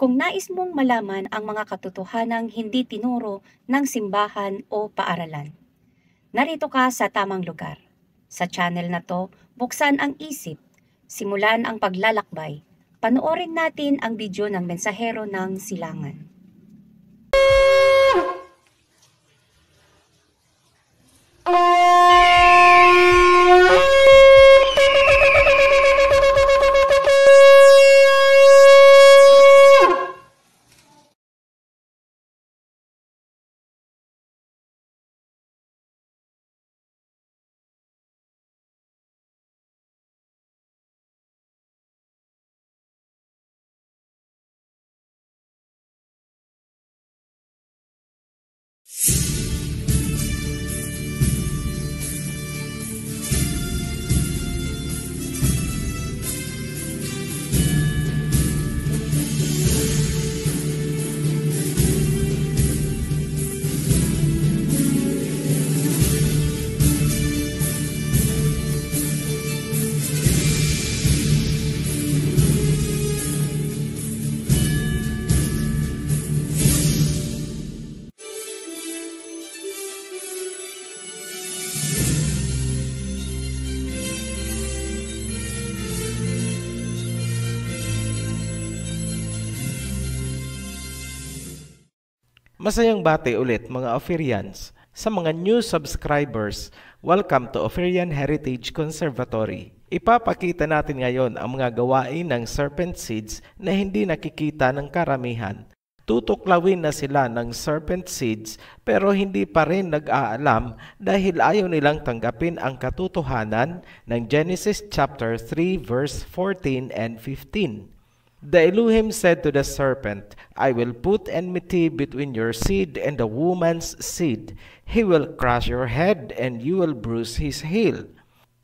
Kung nais mong malaman ang mga katotohanang hindi tinuro ng simbahan o paaralan, narito ka sa tamang lugar. Sa channel na to, buksan ang isip, simulan ang paglalakbay. Panoorin natin ang video ng Mensahero ng Silangan. Masayang bati ulit mga Ophirians. Sa mga new subscribers, welcome to Ophirian Heritage Conservatory. Ipapakita natin ngayon ang mga gawain ng serpent seeds na hindi nakikita ng karamihan. Tutuklawin na sila ng serpent seeds pero hindi pa rin nag-aalam dahil ayaw nilang tanggapin ang katotohanan ng Genesis chapter 3 verse 14 and 15. The Elohim said to the serpent, I will put enmity between your seed and the woman's seed. He will crush your head and you will bruise his heel.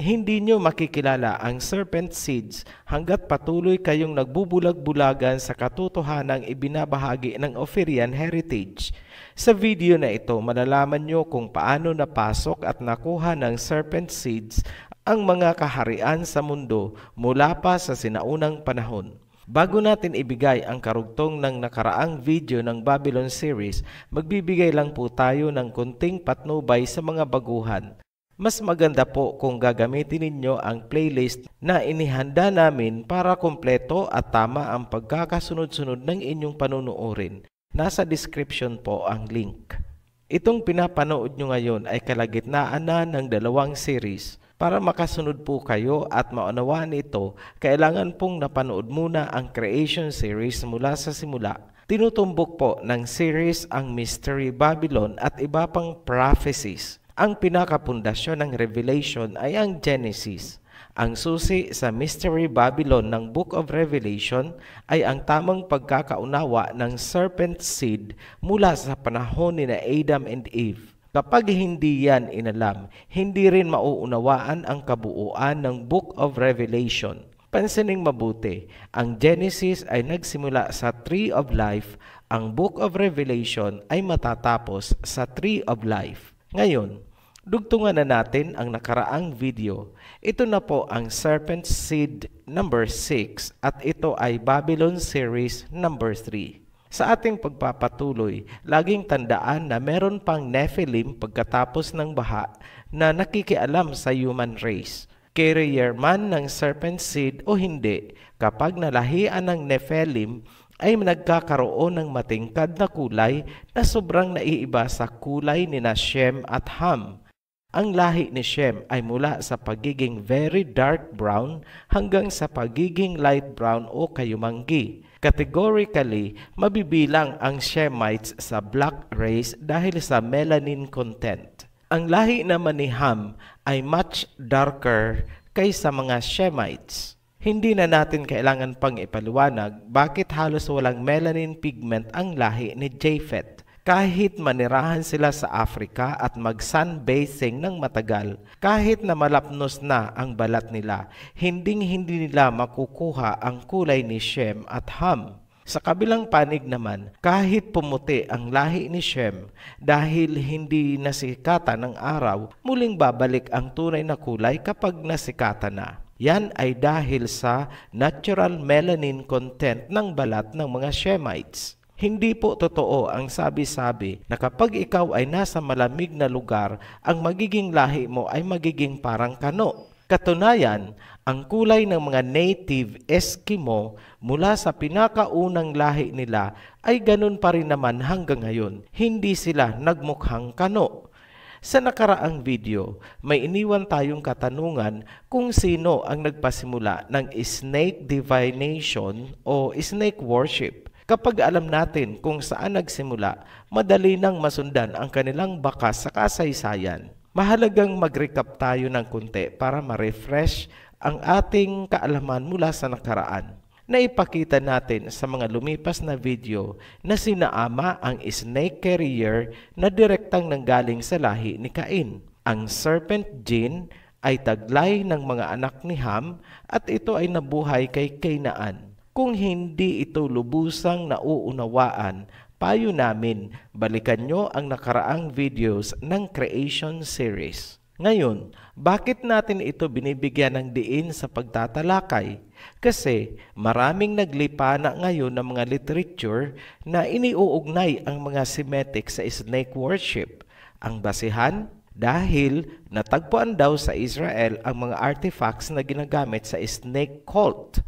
Hindi nyo makikilala ang serpent seeds hanggat patuloy kayong nagbubulag-bulagan sa katotohanang ibinabahagi ng Ophirian Heritage. Sa video na ito, malalaman nyo kung paano napasok at nakuha ng serpent seeds ang mga kaharian sa mundo mula pa sa sinaunang panahon. Bago natin ibigay ang karugtong ng nakaraang video ng Babylon series, magbibigay lang po tayo ng konting patnubay sa mga baguhan. Mas maganda po kung gagamitin ninyo ang playlist na inihanda namin para kompleto at tama ang pagkakasunod-sunod ng inyong panunuorin. Nasa description po ang link. Itong pinapanood nyo ngayon ay kalagitnaan na ng dalawang series. Para makasunod po kayo at maunawaan ito, kailangan pong napanood muna ang Creation series mula sa simula. Tinutumbok po ng series ang Mystery Babylon at iba pang prophecies. Ang pinakapundasyon ng Revelation ay ang Genesis. Ang susi sa Mystery Babylon ng Book of Revelation ay ang tamang pagkakaunawa ng serpent seed mula sa panahon ni Adam and Eve. Kapag hindi yan inalam, hindi rin mauunawaan ang kabuuan ng Book of Revelation. Pansining mabuti, ang Genesis ay nagsimula sa Tree of Life, ang Book of Revelation ay matatapos sa Tree of Life. Ngayon, dugtungan na natin ang nakaraang video. Ito na po ang Serpent Seed number 6 at ito ay Babylon Series number 3. Sa ating pagpapatuloy, laging tandaan na meron pang Nephilim pagkatapos ng baha na nakikialam sa human race. Carrier man ng serpent seed o hindi, kapag nalahian ng Nephilim ay nagkakaroon ng matingkad na kulay na sobrang naiiba sa kulay ni Shem at Ham. Ang lahi ni Shem ay mula sa pagiging very dark brown hanggang sa pagiging light brown o kayumanggi. Categorically, mabibilang ang Shemites sa black race dahil sa melanin content. Ang lahi naman ni Ham ay much darker kaysa mga Shemites. Hindi na natin kailangan pang ipaliwanag bakit halos walang melanin pigment ang lahi ni Japheth. Kahit manirahan sila sa Africa at mag-sunbathing ng matagal, kahit na malapnos na ang balat nila, hindi nila makukuha ang kulay ni Shem at Ham. Sa kabilang panig naman, kahit pumuti ang lahi ni Shem, dahil hindi nasikatan ng araw, muling babalik ang tunay na kulay kapag nasikatan na. Yan ay dahil sa natural melanin content ng balat ng mga Shemites. Hindi po totoo ang sabi-sabi na kapag ikaw ay nasa malamig na lugar, ang magiging lahi mo ay magiging parang kano. Katunayan, ang kulay ng mga native Eskimo mula sa pinakaunang lahi nila ay ganun pa rin naman hanggang ngayon. Hindi sila nagmukhang kano. Sa nakaraang video, may iniwan tayong katanungan kung sino ang nagpasimula ng snake divination o snake worship. Kapag alam natin kung saan nagsimula, madali nang masundan ang kanilang bakas sa kasaysayan. Mahalagang mag-recap tayo ng kunti para ma-refresh ang ating kaalaman mula sa nakaraan. Naipakita natin sa mga lumipas na video na sina Ama ang snake carrier na direktang nanggaling sa lahi ni Cain. Ang serpent gene ay taglay ng mga anak ni Ham at ito ay nabuhay kay Cainaan. Kung hindi ito lubusang nauunawaan, payo namin balikan nyo ang nakaraang videos ng Creation Series. Ngayon, bakit natin ito binibigyan ng diin sa pagtatalakay? Kasi maraming naglipa na ngayon ng mga literature na iniuugnay ang mga Semitic sa snake worship. Ang basihan, dahil natagpuan daw sa Israel ang mga artifacts na ginagamit sa snake cult.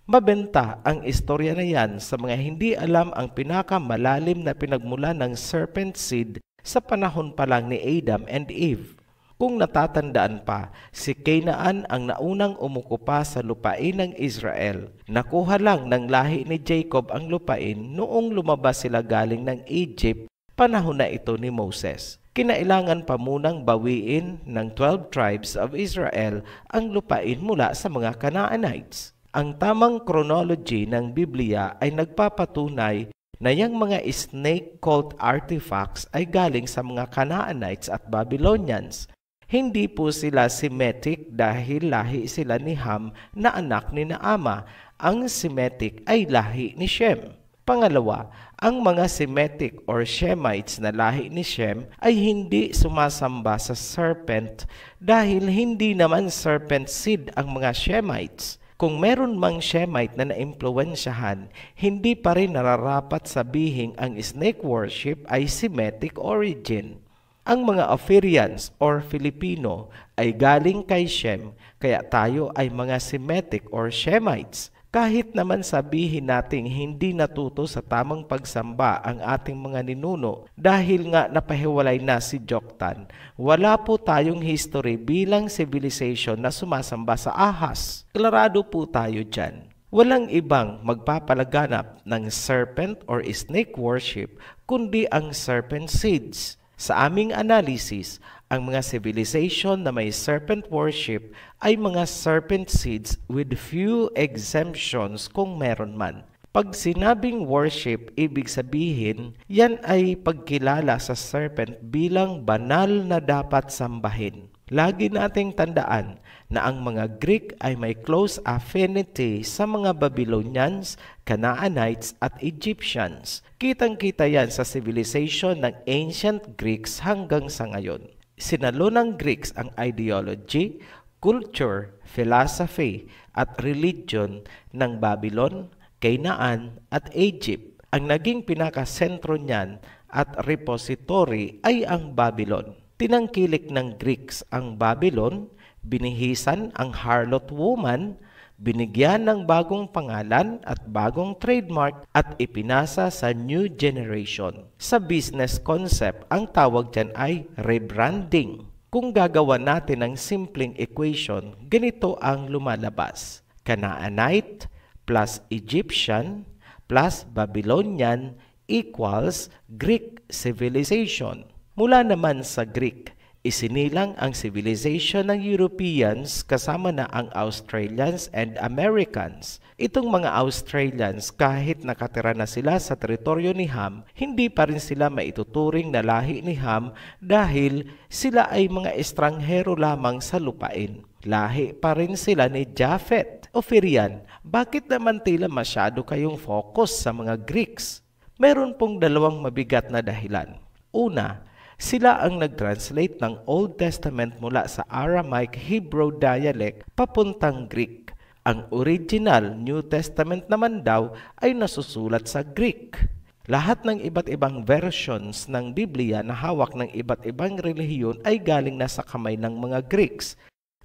Mabenta ang istorya na yan sa mga hindi alam ang pinakamalalim na pinagmula ng serpent seed sa panahon pa lang ni Adam and Eve. Kung natatandaan pa, si Cainaan ang naunang umukupa sa lupain ng Israel. Nakuha lang ng lahi ni Jacob ang lupain noong lumabas sila galing ng Egypt, panahon na ito ni Moses. Kinailangan pa munang bawiin ng 12 tribes of Israel ang lupain mula sa mga Canaanites. Ang tamang chronology ng Biblia ay nagpapatunay na yung mga snake cult artifacts ay galing sa mga Canaanites at Babylonians. Hindi po sila Semitic dahil lahi sila ni Ham na anak ni Naama. Ang Semitic ay lahi ni Shem. Pangalawa, ang mga Semitic or Shemites na lahi ni Shem ay hindi sumasamba sa serpent dahil hindi naman serpent seed ang mga Shemites. Kung meron mang Shemite na naimpluwensyahan, hindi pa rin nararapat sabihing ang snake worship ay Semitic origin. Ang mga Ophirians or Filipino ay galing kay Shem, kaya tayo ay mga Semitic or Shemites. Kahit naman sabihin nating hindi natuto sa tamang pagsamba ang ating mga ninuno dahil nga napahiwalay na si Joktan, wala po tayong history bilang civilization na sumasamba sa ahas. Klarado po tayo dyan. Walang ibang magpapalaganap ng serpent or snake worship kundi ang serpent seeds. Sa aming analysis, ang mga civilization na may serpent worship ay mga serpent seeds with few exemptions kung meron man. Pag sinabing worship, ibig sabihin, yan ay pagkilala sa serpent bilang banal na dapat sambahin. Lagi nating tandaan na ang mga Greek ay may close affinity sa mga Babylonians, Canaanites at Egyptians. Kitang-kita yan sa civilization ng ancient Greeks hanggang sa ngayon. Sinalo ng Greeks ang ideology, culture, philosophy at religion ng Babylon, Canaan at Egypt. Ang naging pinakasentro niyan at repository ay ang Babylon. Tinangkilik ng Greeks ang Babylon, binihisan ang harlot woman, binigyan ng bagong pangalan at bagong trademark at ipinasa sa new generation. Sa business concept, ang tawag dyan ay rebranding. Kung gagawa natin ng simpleng equation, ganito ang lumalabas. Canaanite plus Egyptian plus Babylonian equals Greek civilization. Mula naman sa Greek, isinilang ang civilization ng Europeans kasama na ang Australians and Americans. Itong mga Australians, kahit nakatira na sila sa teritoryo ni Ham, hindi pa rin sila maituturing na lahi ni Ham dahil sila ay mga estranghero lamang sa lupain. Lahi pa rin sila ni Japhet. Ophirian, bakit naman tila masyado kayong focus sa mga Greeks? Meron pong dalawang mabigat na dahilan. Una, Sila ang nag-translate ng Old Testament mula sa Aramaic Hebrew dialect papuntang Greek. Ang original New Testament naman daw ay nasusulat sa Greek. Lahat ng iba't ibang versions ng Biblia na hawak ng iba't ibang relihiyon ay galing na sa kamay ng mga Greeks.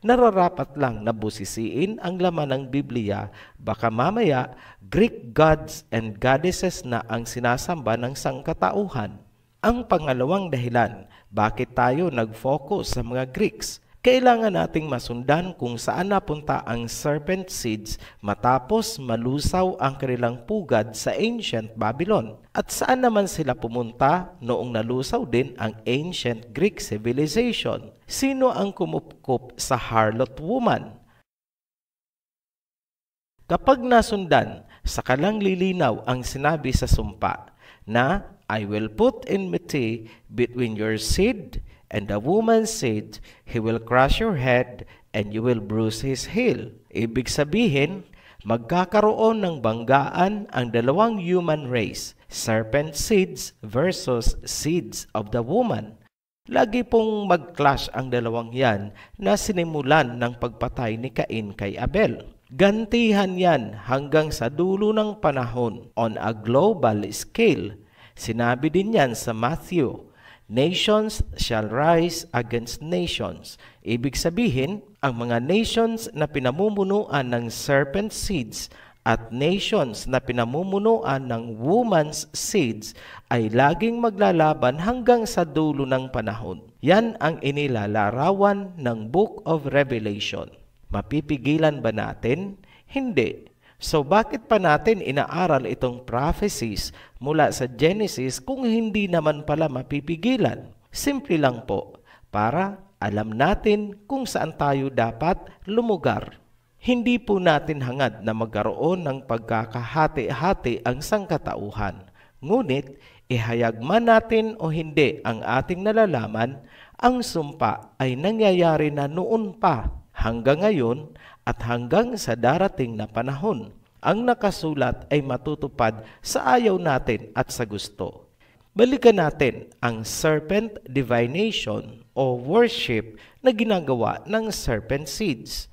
Nararapat lang na busisiin ang laman ng Biblia, baka mamaya Greek gods and goddesses na ang sinasamba ng sangkatauhan. Ang pangalawang dahilan, bakit tayo nag-focus sa mga Greeks? Kailangan nating masundan kung saan napunta ang serpent seeds matapos malusaw ang kanilang pugad sa ancient Babylon. At saan naman sila pumunta noong nalusaw din ang ancient Greek civilization? Sino ang kumupkup sa harlot woman? Kapag nasundan, sakalang lilinaw ang sinabi sa sumpa na I will put enmity between your seed and the woman's seed, he will crush your head, and you will bruise his heel. Ibig sabihin, magkakaroon ng banggaan ang dalawang human race, serpent seeds versus seeds of the woman. Lagi pong mag-clash ang dalawang yan na sinimulan ng pagpatay ni Cain kay Abel. Gantihan yan hanggang sa dulo ng panahon on a global scale. Sinabi din yan sa Matthew, nations shall rise against nations. Ibig sabihin, ang mga nations na pinamumunuan ng serpent seeds at nations na pinamumunuan ng woman's seeds ay laging maglalaban hanggang sa dulo ng panahon. Yan ang inilalarawan ng Book of Revelation. Mapipigilan ba natin? Hindi. So bakit pa natin inaaral itong prophecies mula sa Genesis kung hindi naman pala mapipigilan? Simple lang po, para alam natin kung saan tayo dapat lumugar. Hindi po natin hangad na magkaroon ng pagkakahati-hati ang sangkatauhan. Ngunit, ihayag man natin o hindi ang ating nalalaman, ang sumpa ay nangyayari na noon pa hanggang ngayon at hanggang sa darating na panahon. Ang nakasulat ay matutupad sa ayaw natin at sa gusto. Balikan natin ang serpent divination o worship na ginagawa ng serpent seeds.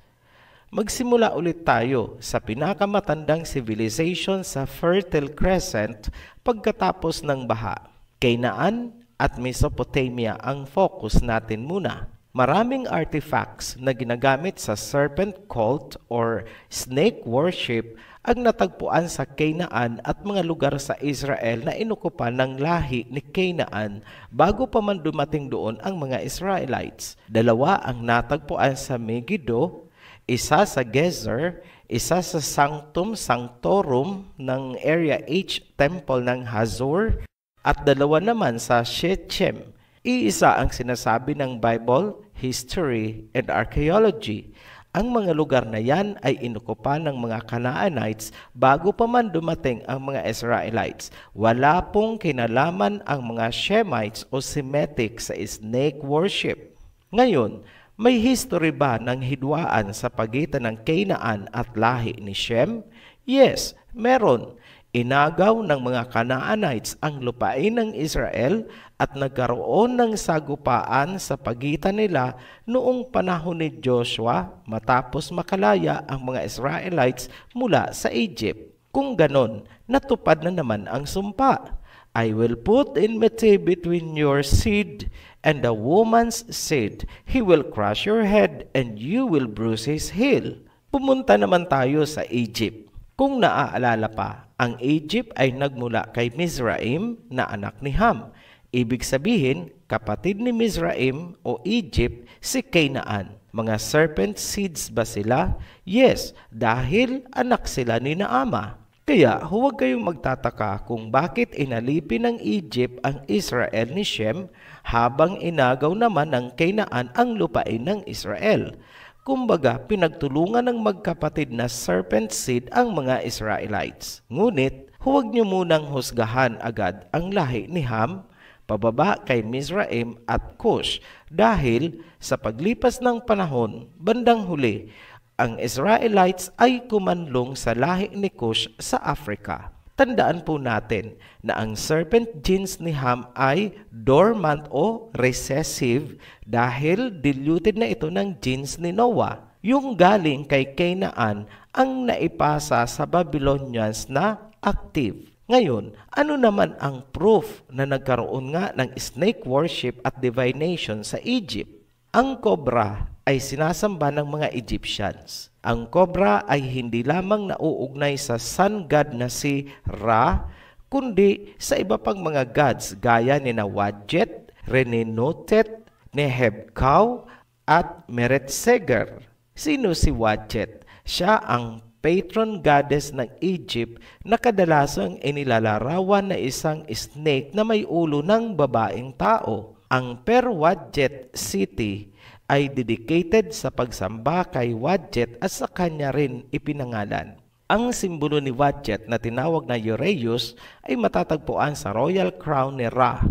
Magsimula ulit tayo sa pinakamatandang civilization sa Fertile Crescent pagkatapos ng baha. Canaan at Mesopotamia ang focus natin muna. Maraming artifacts na ginagamit sa serpent cult or snake worship ang natagpuan sa Canaan at mga lugar sa Israel na inukupan ng lahi ni Canaan bago pa man dumating doon ang mga Israelites. Dalawa ang natagpuan sa Megiddo, isa sa Gezer, isa sa Sanctum Sanctorum ng Area H Temple ng Hazor, at dalawa naman sa Shechem. Iisa ang sinasabi ng Bible, History, and Archaeology. Ang mga lugar na yan ay inukupan ng mga Canaanites bago pa man dumating ang mga Israelites. Wala pong kinalaman ang mga Shemites o Semitic sa snake worship. Ngayon, may history ba ng hidwaan sa pagitan ng Canaan at lahi ni Shem? Yes, meron. Inagaw ng mga Canaanites ang lupain ng Israel at nagkaroon ng sagupaan sa pagitan nila noong panahon ni Joshua matapos makalaya ang mga Israelites mula sa Egypt. Kung ganon, natupad na naman ang sumpa. I will put enmity between your seed and the woman's seed. He will crush your head and you will bruise his heel. Pumunta naman tayo sa Egypt. Kung naaalala pa, ang Egypt ay nagmula kay Mizraim na anak ni Ham. Ibig sabihin, kapatid ni Mizraim o Egypt si Canaan. Mga serpent seeds ba sila? Yes, dahil anak sila ni Naama. Kaya huwag kayong magtataka kung bakit inalipin ng Egypt ang Israel ni Shem habang inagaw naman ng Canaan ang lupain ng Israel. Kumbaga, pinagtulungan ng magkapatid na serpent seed ang mga Israelites. Ngunit, huwag niyo munang husgahan agad ang lahi ni Ham, pababa kay Mizraim at Cush dahil sa paglipas ng panahon, bandang huli, ang Israelites ay kumanlong sa lahi ni Cush sa Africa. Tandaan po natin na ang serpent genes ni Ham ay dormant o recessive dahil diluted na ito ng genes ni Noah. Yung galing kay Canaan ang naipasa sa Babylonians na active. Ngayon, ano naman ang proof na nagkaroon nga ng snake worship at divination sa Egypt? Ang cobra ay sinasamba ng mga Egyptians. Ang cobra ay hindi lamang nauugnay sa sun god na si Ra, kundi sa iba pang mga gods gaya ni Wadjet, Renenotet, Nehebkau, at Meretseger. Sino si Wadjet? Siya ang patron goddess ng Egypt na kadalasang inilalarawan na isang snake na may ulo ng babaeng tao. Ang Per-Wadjet City ay dedicated sa pagsamba kay Wadjet at sa kanya rin ipinangalan. Ang simbolo ni Wadjet na tinawag na Ureus ay matatagpuan sa royal crown ni Ra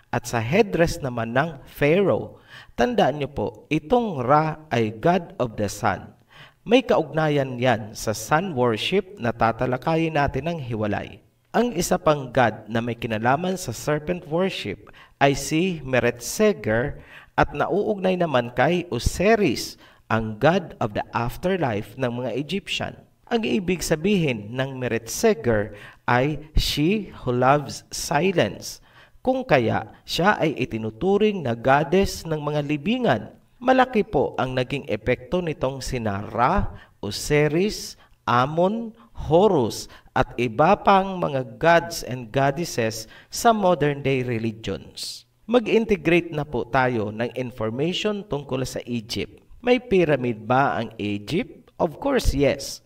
at sa headdress naman ng Pharaoh. Tandaan niyo po, itong Ra ay God of the Sun. May kaugnayan yan sa sun worship na tatalakayin natin ng hiwalay. Ang isa pang God na may kinalaman sa serpent worship ay si Meretseger at nauugnay naman kay Osiris, ang god of the afterlife ng mga Egyptian. Ang ibig sabihin ng Meretseger ay she who loves silence. Kung kaya siya ay itinuturing na goddess ng mga libingan. Malaki po ang naging epekto nitong sina Ra, Osiris, Amon, Horus at iba pang mga gods and goddesses sa modern day religions. Mag-integrate na po tayo ng information tungkol sa Egypt. May pyramid ba ang Egypt? Of course, yes.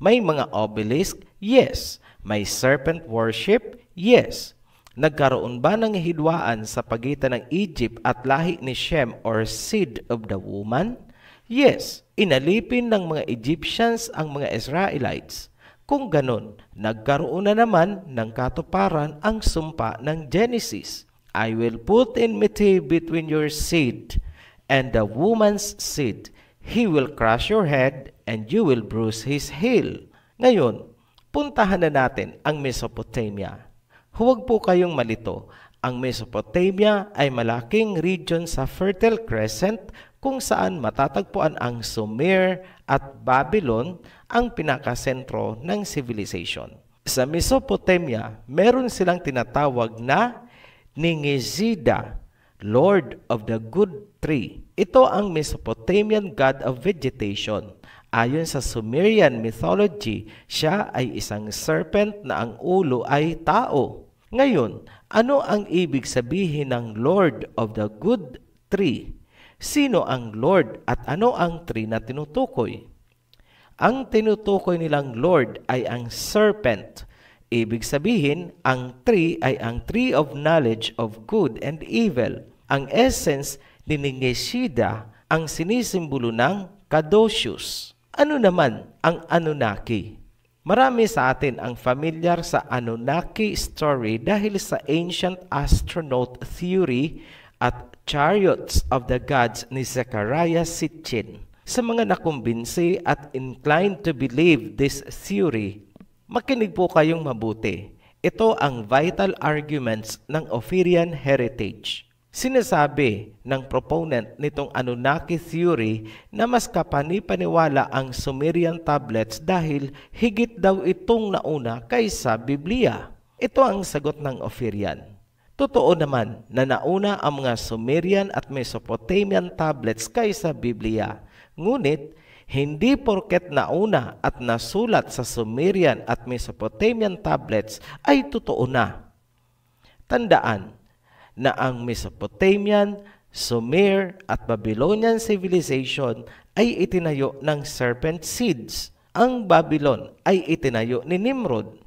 May mga obelisk? Yes. May serpent worship? Yes. Nagkaroon ba ng hidwaan sa pagitan ng Egypt at lahi ni Shem or seed of the woman? Yes. Inalipin ng mga Egyptians ang mga Israelites. Kung ganon, nagkaroon na naman ng katuparan ang sumpa ng Genesis. I will put enmity between your seed and the woman's seed. He will crush your head and you will bruise his heel. Ngayon, puntahan na natin ang Mesopotamia. Huwag po kayong malito. Ang Mesopotamia ay malaking region sa Fertile Crescent kung saan matatagpuan ang Sumer at Babylon, ang pinakasentro ng civilization. Sa Mesopotamia, meron silang tinatawag na Ningizida, Lord of the Good Tree. Ito ang Mesopotamian god of vegetation. Ayon sa Sumerian mythology, siya ay isang serpent na ang ulo ay tao. Ngayon, ano ang ibig sabihin ng Lord of the Good Tree? Sino ang Lord at ano ang tree na tinutukoy? Ang tinutukoy nilang Lord ay ang serpent. Ibig sabihin, ang tree ay ang tree of knowledge of good and evil. Ang essence ni Ningishida ang sinisimbolo ng Caduceus. Ano naman ang Anunnaki? Marami sa atin ang familiar sa Anunnaki story dahil sa ancient astronaut theory at chariots of the gods ni Zechariah Sitchin. Sa mga nakumbinsi at inclined to believe this theory, makinig po kayong mabuti. Ito ang vital arguments ng Ophirian heritage. Sinasabi ng proponent nitong Anunnaki theory na mas kapanipaniwala ang Sumerian tablets dahil higit daw itong nauna kaysa Biblia. Ito ang sagot ng Ophirian. Totoo naman na nauna ang mga Sumerian at Mesopotamian tablets kaysa Biblia. Ngunit, hindi porket nauna at nasulat sa Sumerian at Mesopotamian tablets ay totoo na. Tandaan na ang Mesopotamian, Sumer at Babylonian civilization ay itinayo ng serpent seeds. Ang Babylon ay itinayo ni Nimrod.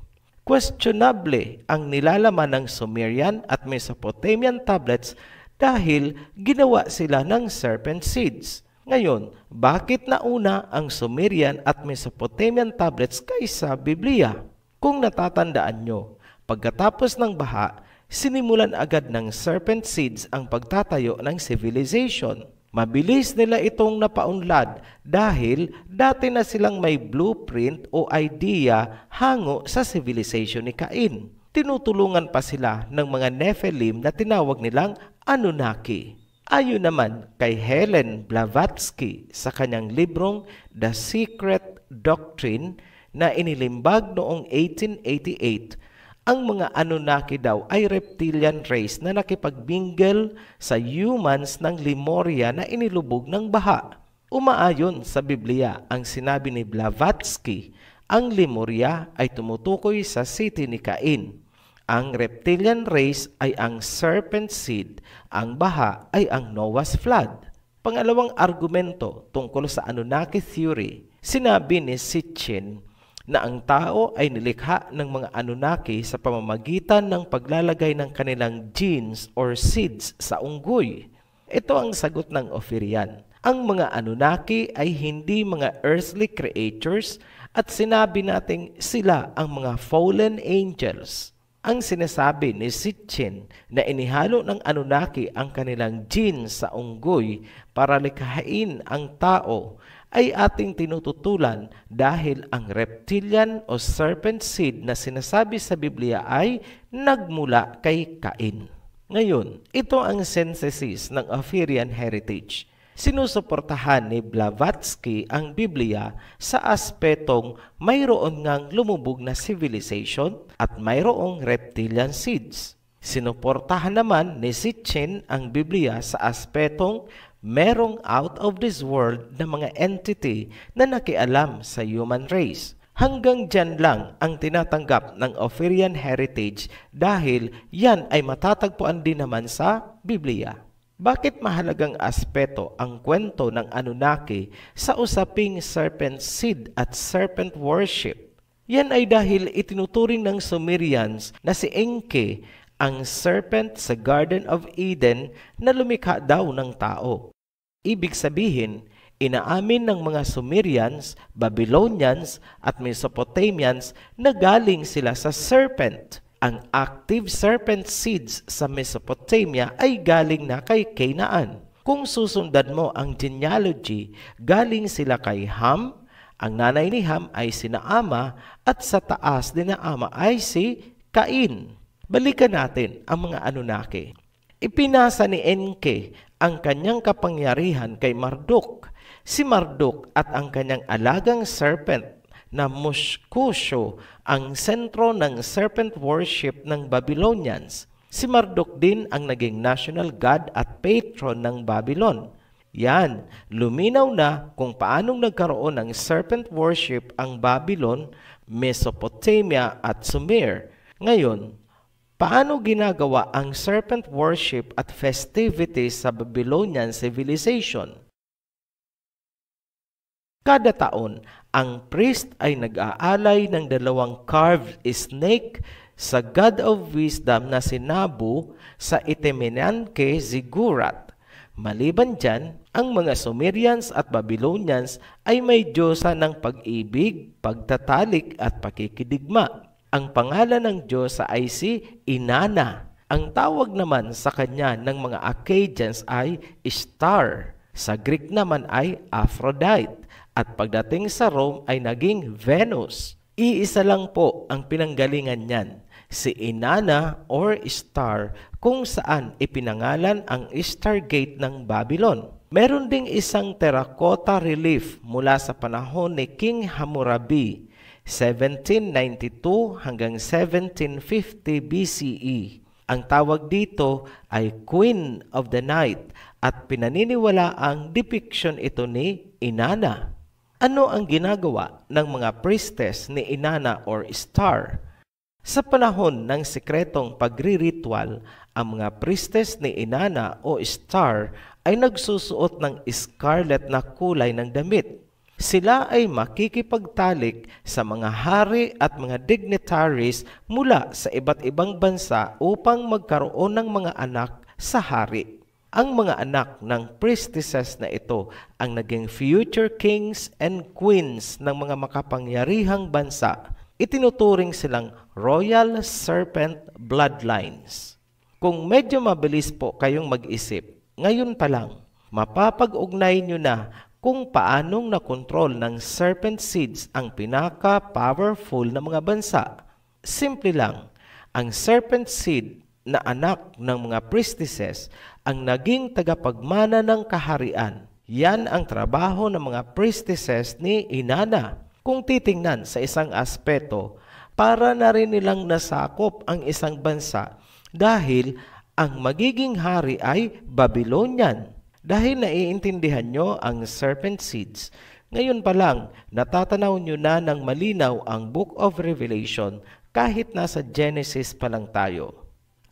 Questionable ang nilalaman ng Sumerian at Mesopotamian tablets dahil ginawa sila ng serpent seeds. Ngayon, bakit nauna ang Sumerian at Mesopotamian tablets kaysa Biblia? Kung natatandaan nyo, pagkatapos ng baha, sinimulan agad ng serpent seeds ang pagtatayo ng civilization. Mabilis nila itong napaunlad dahil dati na silang may blueprint o idea hango sa civilization ni Cain. Tinutulungan pa sila ng mga Nephilim na tinawag nilang Anunnaki. Ayon naman kay Helen Blavatsky sa kanyang librong The Secret Doctrine na inilimbag noong 1888, ang mga Anunnaki daw ay reptilian race na nakipagmingle sa humans ng Lemuria na inilubog ng baha. Umaayon sa Biblia ang sinabi ni Blavatsky, ang Lemuria ay tumutukoy sa city ni Cain. Ang reptilian race ay ang serpent seed, ang baha ay ang Noah's flood. Pangalawang argumento tungkol sa Anunnaki theory, sinabi ni Sitchin na ang tao ay nilikha ng mga Anunnaki sa pamamagitan ng paglalagay ng kanilang genes or seeds sa unggoy. Ito ang sagot ng Ophirian. Ang mga Anunnaki ay hindi mga earthly creatures at sinabi nating sila ang mga fallen angels. Ang sinasabi ni Sitchin na inihalo ng Anunnaki ang kanilang genes sa unggoy para likhain ang tao ay ating tinututulan dahil ang reptilian o serpent seed na sinasabi sa Biblia ay nagmula kay Cain. Ngayon, ito ang synthesis ng Ophirian heritage. Sinusuportahan ni Blavatsky ang Biblia sa aspetong mayroon ngang lumubog na civilization at mayroong reptilian seeds. Sinuportahan naman ni Sitchin ang Biblia sa aspetong merong out of this world na mga entity na nakialam sa human race. Hanggang dyan lang ang tinatanggap ng Ophirian heritage dahil yan ay matatagpuan din naman sa Biblia. Bakit mahalagang aspeto ang kwento ng Anunnaki sa usaping serpent seed at serpent worship? Yan ay dahil itinuturing ng Sumerians na si Enki ang serpent sa Garden of Eden na lumikha daw ng tao. Ibig sabihin, inaamin ng mga Sumerians, Babylonians at Mesopotamians na galing sila sa serpent. Ang active serpent seeds sa Mesopotamia ay galing na kay Canaan. Kung susundan mo ang genealogy, galing sila kay Ham, ang nanay ni Ham ay sina Ama at sa taas din na Ama ay si Cain. Balikan natin ang mga Anunnaki. Ipinasa ni Enki ang kanyang kapangyarihan kay Marduk. Si Marduk at ang kanyang alagang serpent na Muskusyo ang sentro ng serpent worship ng Babylonians. Si Marduk din ang naging national god at patron ng Babylon. Yan, luminaw na kung paanong nagkaroon ng serpent worship ang Babylon, Mesopotamia at Sumer. Ngayon, paano ginagawa ang serpent worship at festivities sa Babylonian civilization? Kada taon, ang priest ay nag-aalay ng 2 carved snake sa god of wisdom na si Nabu sa Itemenanke Ziggurat. Maliban dyan, ang mga Sumerians at Babylonians ay may diyosa ng pag-ibig, pagtatalik at pakikidigma. Ang pangalan ng diyosa ay si Inanna. Ang tawag naman sa kanya ng mga Akkadians ay Ishtar. Sa Greek naman ay Aphrodite. At pagdating sa Rome ay naging Venus. Iisa lang po ang pinanggalingan niyan, si Inanna or Ishtar, kung saan ipinangalan ang Ishtar Gate ng Babylon. Meron ding isang terracotta relief mula sa panahon ni King Hammurabi, 1792 hanggang 1750 BCE. Ang tawag dito ay Queen of the Night at pinaniniwala ang depiction ito ni Inanna. Ano ang ginagawa ng mga priestess ni Inanna or Ishtar? Sa panahon ng sikretong pagriritual, ang mga priestess ni Inanna o Ishtar ay nagsusuot ng scarlet na kulay ng damit. Sila ay makikipagtalik sa mga hari at mga dignitaries mula sa iba't ibang bansa upang magkaroon ng mga anak sa hari. Ang mga anak ng priestesses na ito ang naging future kings and queens ng mga makapangyarihang bansa. Itinuturing silang royal serpent bloodlines. Kung medyo mabilis po kayong mag-isip, ngayon pa lang, mapapag-ugnay nyo na kung paanong nakontrol ng serpent seeds ang pinaka-powerful na mga bansa. Simple lang, ang serpent seed na anak ng mga priestesses ang naging tagapagmana ng kaharian. Yan ang trabaho ng mga priestesses ni Inanna. Kung titingnan sa isang aspeto, para na rin nilang nasakop ang isang bansa dahil ang magiging hari ay Babylonian. Dahil naiintindihan nyo ang serpent seeds, ngayon pa lang natatanaw nyo na ng malinaw ang Book of Revelation kahit nasa Genesis pa lang tayo.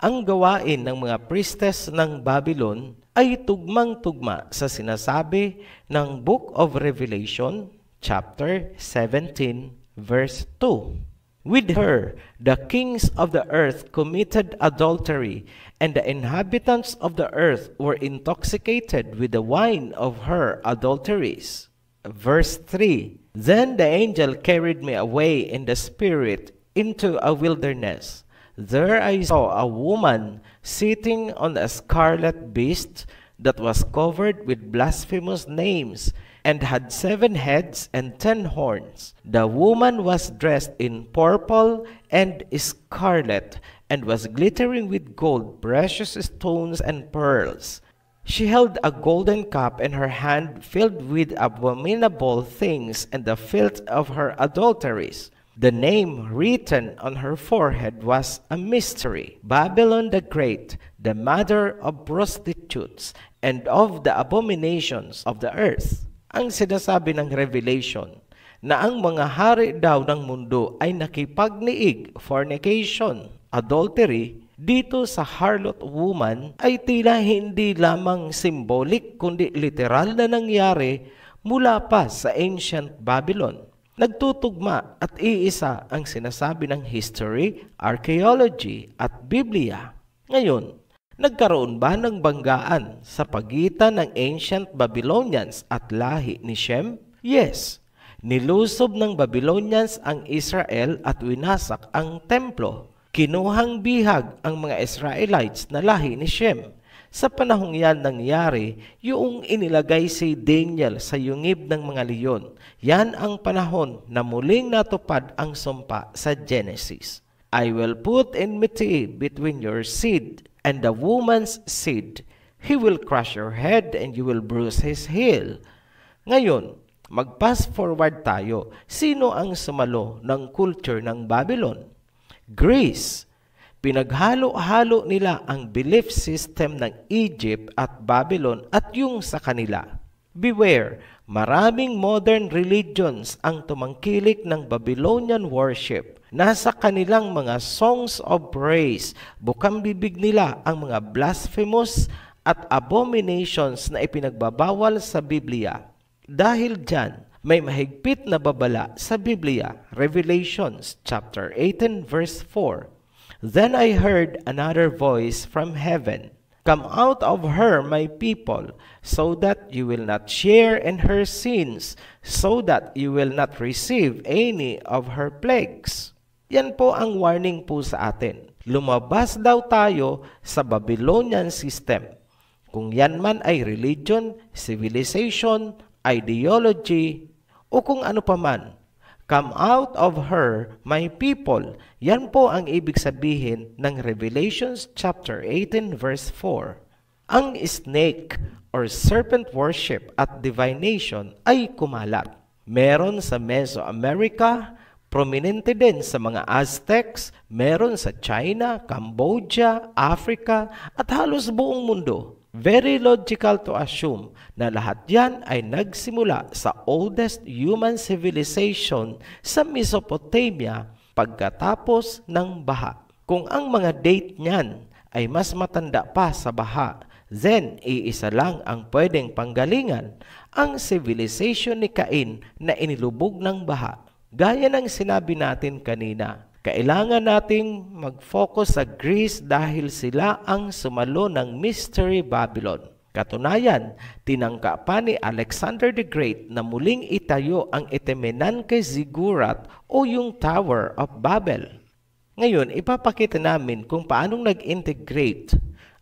Ang gawain ng mga priestess ng Babylon ay tugmang-tugma sa sinasabi ng Book of Revelation, chapter 17, verse 2. With her, the kings of the earth committed adultery, and the inhabitants of the earth were intoxicated with the wine of her adulteries. Verse 3. Then the angel carried me away in the spirit into a wilderness. There I saw a woman sitting on a scarlet beast that was covered with blasphemous names and had 7 heads and 10 horns. The woman was dressed in purple and scarlet and was glittering with gold, precious stones, and pearls. She held a golden cup in her hand filled with abominable things and the filth of her adulteries. The name written on her forehead was a mystery, Babylon the Great, the mother of prostitutes and of the abominations of the earth. Ang sinasabi ng Revelation na ang mga hari daw ng mundo ay nakipagniig, fornication, adultery, dito sa harlot woman ay tila hindi lamang symbolic kundi literal na nangyari mula pa sa ancient Babylon. Nagtutugma at iisa ang sinasabi ng history, archaeology at Biblia. Ngayon, nagkaroon ba ng banggaan sa pagitan ng ancient Babylonians at lahi ni Shem? Yes. Nilusob ng Babylonians ang Israel at winasak ang templo. Kinuhang bihag ang mga Israelites na lahi ni Shem. Sa panahong yan nangyari, yung inilagay si Daniel sa yungib ng mga leyon. Yan ang panahon na muling natupad ang sumpa sa Genesis. I will put enmity between your seed and the woman's seed. He will crush your head and you will bruise his heel. Ngayon, mag-pass forward tayo. Sino ang sumalo ng culture ng Babylon? Greece. Pinaghalo-halo nila ang belief system ng Egypt at Babylon at yung sa kanila. Beware, maraming modern religions ang tumangkilik ng Babylonian worship. Nasa kanilang mga songs of praise, bukang bibig nila ang mga blasphemous at abominations na ipinagbabawal sa Biblia. Dahil dyan, may mahigpit na babala sa Biblia, Revelations chapter 18 verse 4. Then I heard another voice from heaven, Come out of her, my people, so that you will not share in her sins, so that you will not receive any of her plagues. Yan po ang warning po sa atin. Lumabas daw tayo sa Babylonian system. Kung yan man ay religion, civilization, ideology, o kung ano paman. Come out of her, my people. Yan po ang ibig sabihin ng Revelations chapter 18 verse 4. Ang snake or serpent worship at divination ay kumalat. Meron sa Mesoamerica, prominente din sa mga Aztecs, meron sa China, Cambodia, Africa, at halos buong mundo. Very logical to assume na lahat yan ay nagsimula sa oldest human civilization sa Mesopotamia pagkatapos ng baha. Kung ang mga date niyan ay mas matanda pa sa baha, then iisa lang ang pwedeng panggalingan, ang civilization ni Cain na inilubog ng baha. Gaya ng sinabi natin kanina, kailangan nating mag-focus sa Greece dahil sila ang sumalo ng Mystery Babylon. Katunayan, tinangka pa ni Alexander the Great na muling itayo ang Etemenanke Ziggurat o yung Tower of Babel. Ngayon, ipapakita namin kung paanong nag-integrate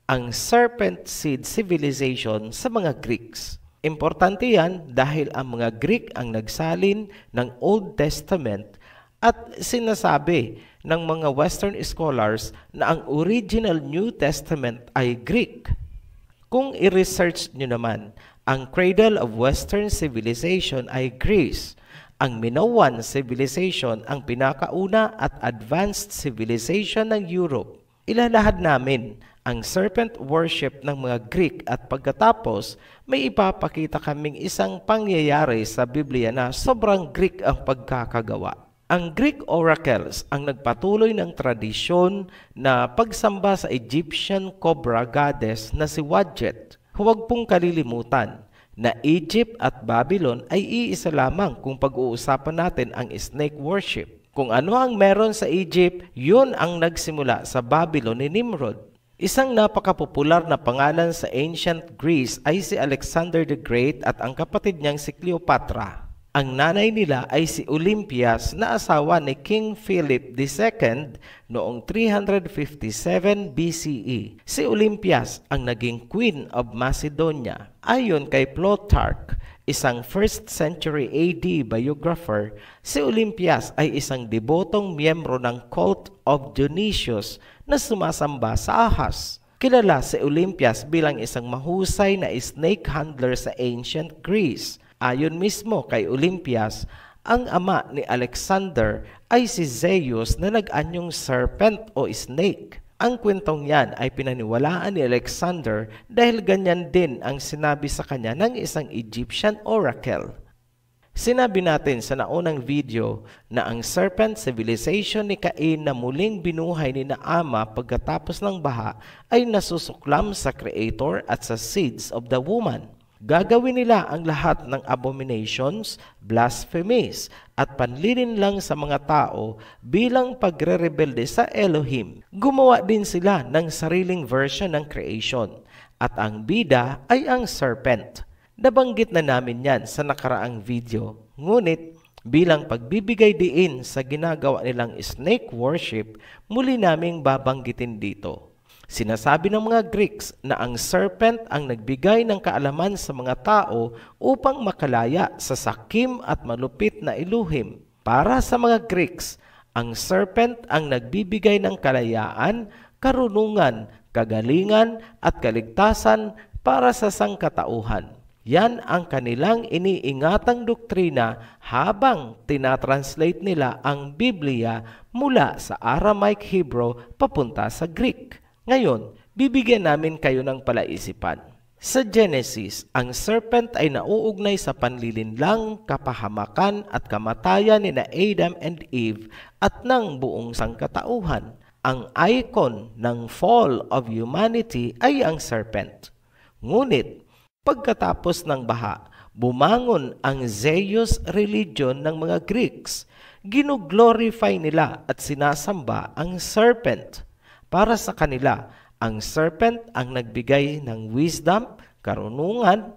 ang serpent seed civilization sa mga Greeks. Importante yan dahil ang mga Greek ang nagsalin ng Old Testament at sinasabi ng mga Western scholars na ang original New Testament ay Greek. Kung i-research nyo naman, ang cradle of Western civilization ay Greece. Ang Minoan civilization ang pinakauna at advanced civilization ng Europe. Ilalahad namin ang serpent worship ng mga Greek at pagkatapos may ipapakita kaming isang pangyayari sa Biblia na sobrang Greek ang pagkakagawa. Ang Greek oracles ang nagpatuloy ng tradisyon na pagsamba sa Egyptian cobra goddess na si Wadjet. Huwag pong kalilimutan na Egypt at Babylon ay iisa lamang kung pag-uusapan natin ang snake worship. Kung ano ang meron sa Egypt, yun ang nagsimula sa Babylon ni Nimrod. Isang napakapopular na pangalan sa ancient Greece ay si Alexander the Great at ang kapatid niyang si Cleopatra. Ang nanay nila ay si Olympias na asawa ni King Philip II noong 357 BCE. Si Olympias ang naging Queen of Macedonia. Ayon kay Plutarch, isang 1st century AD biographer, si Olympias ay isang debotong miyembro ng cult of Dionysius na sumasamba sa ahas. Kilala si Olympias bilang isang mahusay na snake handler sa ancient Greece. Ayon mismo kay Olympias, ang ama ni Alexander ay si Zeus na nag-anyong serpent o snake. Ang kwentong yan ay pinaniwalaan ni Alexander dahil ganyan din ang sinabi sa kanya ng isang Egyptian oracle. Sinabi natin sa naunang video na ang serpent civilization ni Cain na muling binuhay ni Ama pagkatapos ng baha ay nasusuklam sa Creator at sa seeds of the woman. Gagawin nila ang lahat ng abominations, blasphemies, at panlilinlang sa mga tao bilang pagre-rebelde sa Elohim. Gumawa din sila ng sariling version ng creation, at ang bida ay ang serpent. Nabanggit na namin yan sa nakaraang video, ngunit bilang pagbibigay diin sa ginagawa nilang snake worship, muli naming babanggitin dito. Sinasabi ng mga Greeks na ang serpent ang nagbigay ng kaalaman sa mga tao upang makalaya sa sakim at malupit na iluhim. Para sa mga Greeks, ang serpent ang nagbibigay ng kalayaan, karunungan, kagalingan at kaligtasan para sa sangkatauhan. Yan ang kanilang iniingatang doktrina habang tinatranslate nila ang Biblia mula sa Aramaic Hebrew papunta sa Greek. Ngayon, bibigyan namin kayo ng palaisipan. Sa Genesis, ang serpent ay nauugnay sa panlilinlang, kapahamakan at kamatayan ni Adam and Eve at ng buong sangkatauhan. Ang icon ng fall of humanity ay ang serpent. Ngunit, pagkatapos ng baha, bumangon ang Zeus religion ng mga Greeks. Ginoglorify nila at sinasamba ang serpent. Para sa kanila, ang serpent ang nagbigay ng wisdom, karunungan,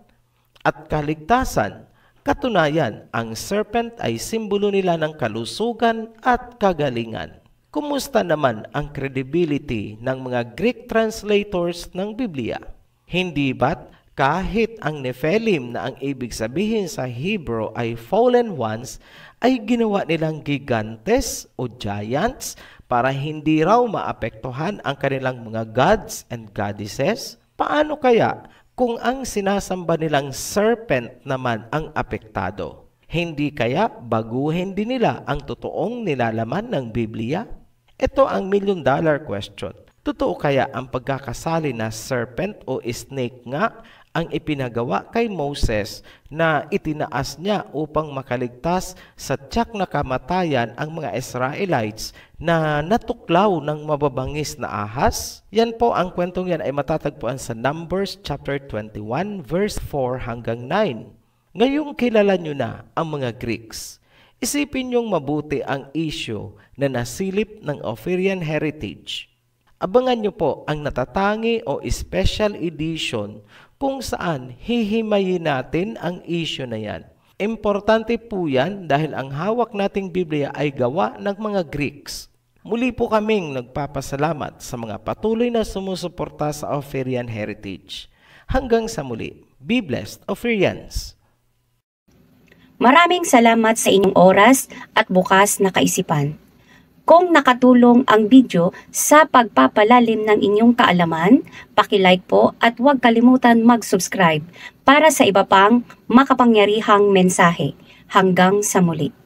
at kaligtasan. Katunayan, ang serpent ay simbolo nila ng kalusugan at kagalingan. Kumusta naman ang credibility ng mga Greek translators ng Biblia? Hindi ba't kahit ang Nephilim na ang ibig sabihin sa Hebrew ay fallen ones, ay ginawa nilang gigantes o giants para hindi raw maapektuhan ang kanilang mga gods and goddesses? Paano kaya kung ang sinasamba nilang serpent naman ang apektado? Hindi kaya baguhin din nila ang totoong nilalaman ng Biblia? Ito ang million-dollar question. Totoo kaya ang pagkakasali na serpent o snake nga ang ipinagawa kay Moses na itinaas niya upang makaligtas sa tiyak na kamatayan ang mga Israelites na natuklaw ng mababangis na ahas? Yan po, ang kwentong yan ay matatagpuan sa Numbers chapter 21 verse 4 hanggang 9. Ngayong kilala nyo na ang mga Greeks, isipin nyong mabuti ang issue na nasilip ng Ophirian heritage. Abangan nyo po ang natatangi o special edition kung saan hihimayin natin ang issue na yan. Importante po yan dahil ang hawak nating Biblia ay gawa ng mga Greeks. Muli po kaming nagpapasalamat sa mga patuloy na sumusuporta sa Oferian Heritage. Hanggang sa muli, be blessed, Oferians! Maraming salamat sa inyong oras at bukas na kaisipan. Kung nakatulong ang video sa pagpapalalim ng inyong kaalaman, paki-like po at huwag kalimutan mag-subscribe para sa iba pang makapangyarihang mensahe. Hanggang sa muli.